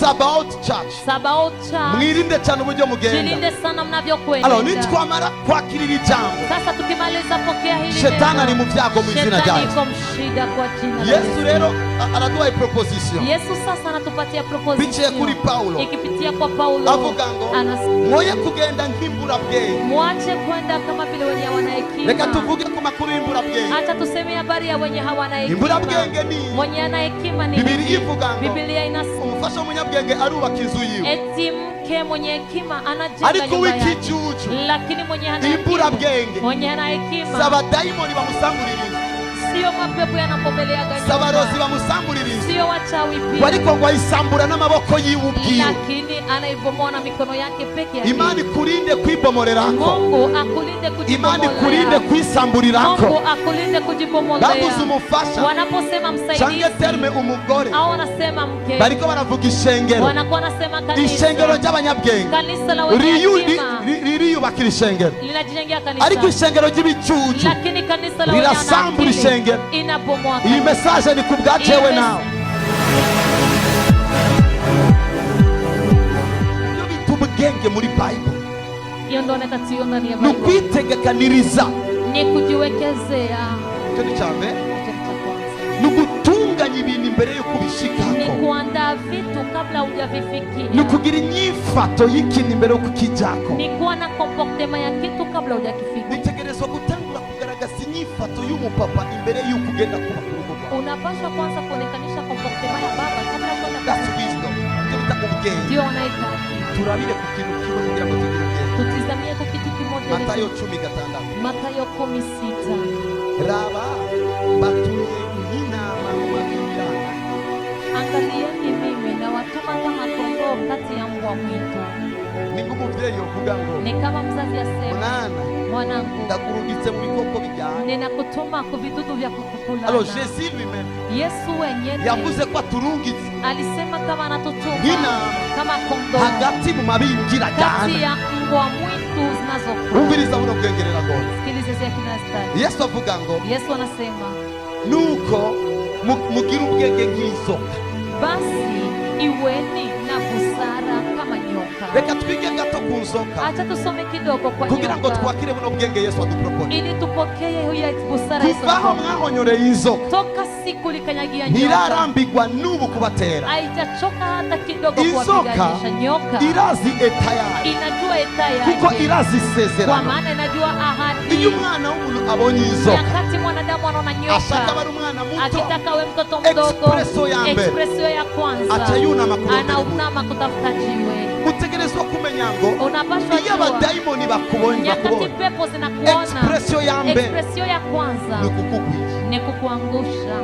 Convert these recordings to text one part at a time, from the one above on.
Sabaoth Church. Mwirinde cyane uburyo mugenda. Alors nitwamara kwakirira ijambo, sasa tukimaliza pokea hili Shetani ari mu byago mu izina rya Yesu. Yesu rero araduha proposition. Yesu sasa anatupatia proposition. Biche kuri Paulo. Ikipitia kwa Paulo. Avuga ngo mwoye kugenda nk'imburabwenge. Mwache kwenda kama vile wenye hawana hekima. Reka tuvuge ku makuru y'imburabwenge. Acha tuseme habari ya wenye hawana hekima. Imburabwenge ni mwenye ana hekima ni Biblia ivuga ngo Biblia inasema umufasha w'umunyabwenge arubaka inzu yiwe. Eti mke mwenye hekima anajenga ariko nyumba yake. w'ikijuju Lakini mwenye hana hekima. Imburabwenge. Mwenye hana hekima. Saba daimoni bamusanguririza. Sio mapepo yanapopelea ganyuma. Sabarozi bamusanguririza. Sio wachawi pia. Ariko ngo ayisambura n'amaboko yiwe ubwiwe. Lakini anaibomoa na mikono yake peke yake. Imani kurinde kwibomorerako. Mungu akulinde kujibomolea. Imani kurinde kwisamburirako. Mungu akulinde kujibomolea. Babuze umufasha. Wanaposema msaidizi. Change terme umugore. Au wanasema mke. Bariko baravuga ishengero. Wanakuwa nasema kanisa. Ishengero ry'abanyabwenge. Kanisa la wenye hekima. Ririyubakira ishengero. Linajengea kanisa. Ariko ishengero ry'ibicucu. Lakini kanisa la wenye rirasambura ishengero. Inabomoa. Iyi message ni kubwajewe nawe. Yo bitubwenge muri Bible. Hiyo ndio natatiyo ndani ya Bible. Nukwitegekaniriza. Ni kujiwekezea. Cyo cyambe. Nugutunganya ibintu imbere yo kubishikako. Ni kuandaa vitu kabla hujavifikia. Nukugira inyifato y'ikintu imbere yo kukijako. Ni kuwa na comportement ya kitu kabla hujakifikia. Nitegerezwa gutangura kugaragaza inyifato y'umupapa imbere y'uko ugenda kuba ku rugo rwawe. Unapaswa kwanza kuonekanisha comportement ya baba kabla kwenda. That's wisdom. Tubita ubwenge. Ndio wanaita. Turabire ku kintu kimwe kugira ngo tugire ubwenge. Tutizamie ku kitu kimoja. Matayo 10:6. Matayo 10:6. Raba batuye nk'intama mu mabirana. Angalieni mimi na watuma kama kondoo kati ya mbwa mwitu. Ni ngumuvyeyi uvuga ngo. Ni kama mzazi asema. Mwanangu. Ndakurungitse mu bikoko bijyana. Ninakutuma ku vidudu vya kukula. Alors Jésus lui-même. Yesu wenyewe. Yavuze ko aturungitse. Alisema kama anatutuma. Kama kondoo. Hagati mu mabingira cyane. Kati ya mbwa mwitu zinazokula. Umviriza buno bwengerera gose. Sikiliza kina stari. Yesu avuga ngo. Yesu anasema. Nuko mugira ubwenge nk'inzoka. Basi iweni na busara kama nyoka. Reka twige gato ku nzoka. Acha tusome kidogo kwa nyoka. Kugira ngo twakire buno bwenge Yesu adupropose. Ili tupokee huyo busara Yesu. Kuvaho mwahonyoreye inzoka. Toka siku likanyagia nyoka. Ntirarambirwa n'ubu kubatera. Haijachoka hata kidogo kuwapiganisha nyoka. Irazi etaya. Inajua etaya. Kuko irazi isezerano. Kwa maana inajua ahadi. Iyo umwana w'umuntu abonye inzoka. Wakati mwanadamu anaona nyoka. Ashaka bari umwana muto. Akitaka we mtoto mdogo. Expresso ya kwanza. Atayunama kurondera. Anaunama kutafuta jiwe. Utegerezwa kumenya ngo unapaswa iyo abadayimoni bakubonye nyakati pepo zinakuona. Expression ya kwanza ni kukuangusha.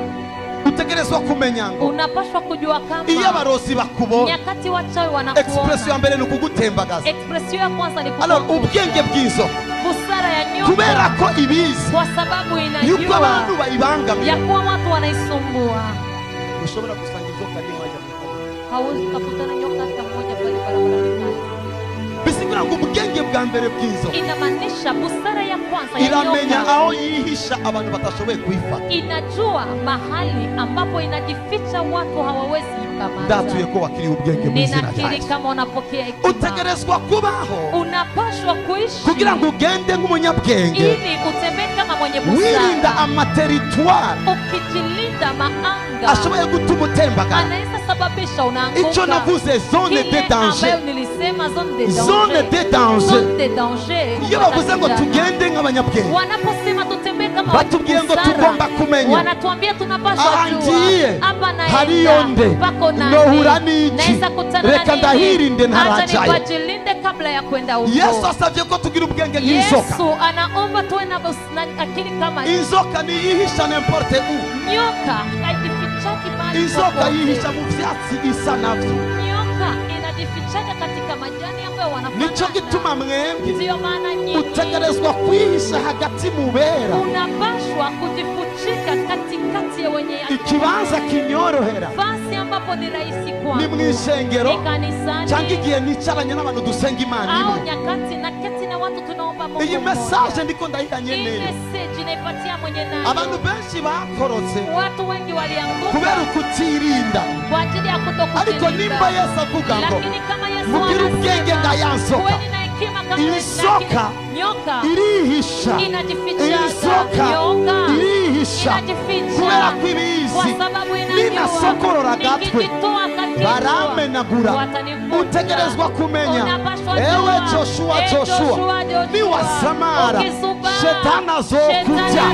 Utegerezwa kumenya ngo unapaswa kujua kama iyo abarozi bakubonye nyakati wachawi wanakuona. Expression ya mbere ni kugutembagaza. Expression ya kwanza ni alors ubwenge bw'inzoka busara ya nyoka kubera ko ibizi kwa sababu inajua yuko abantu bayibangamiye ya kuwa watu wanaisumbua. Ushobora gusanga inzoka ni moja hauwezi kukutana nyoka hata mmoja pale barabarani. Bisigura ngo ubwenge bwa mbere bw'inzoka inamaanisha busara ya kwanza ya iramenya aho yihisha abantu batashoboye kuifata. Inajua mahali ambapo inajificha watu hawawezi ikamata. Ndatuye ko wakiri ubwenge bw'izina ryaje. Ninakiri kama unapokea hekima. Utegerezwa kubaho. Unapaswa kuishi kugira ngo ugende nk'umunyabwenge. Ili utembee kama mwenye busara. Wirinda amateritoire. Ukijilinda maanga. Ashoboye gutuma utembagara. Anaweza sababisha unaanguka. Ico navuze zone de danger. Ambayo nilisema zone de danger. Zone de danger. Zone de danger. Iyo bavuze ngo tugende nk'abanyabwenge. Wanaposema tutembee kama batubwiye ngo tugomba kumenya. Wanatuambia tunapaswa jua. Hapa na hariyo nde. Nohura n'iki. Reka ndahirinde ntarajayo. Acha nibajilinde kabla ya kwenda huko. Yesu asavye ko tugira ubwenge nk'inzoka. Yesu anaomba tuwe na akili kama inzoka ni yihisha n'importe où. Nyoka haijifichaki mahali. Inzoka yihisha mu vyatsi isa navyo. Nyoka inajifichaka katika majani ambayo wanafanana. Nico gituma mwembi. Ndio maana nyinyi utegerezwa kwihisha hagati mu bera. Unapashwa kujifuchika katikati ya wenye akili. Ikibanza kinyorohera. Fasi ambapo ni rahisi kwako. Ni mwishengero. Ni kanisani. Cyangwa igihe nicaranye n'abantu dusenga Imana imwe. Au nyakati na keti na watu tunaomba iyi message ndiko ndahiranye neza. Abantu benshi bakorotse kubera ukutirinda, ariko nimba Yesu avuga ngo mugire ubwenge nga yansoka, insoka irihisha, insoka irihisha kubera ko ibizi ninasokorora agatwe baramenagura. Utegerezwa kumenya, ewe Joshua, niwasamara shetani azokurya.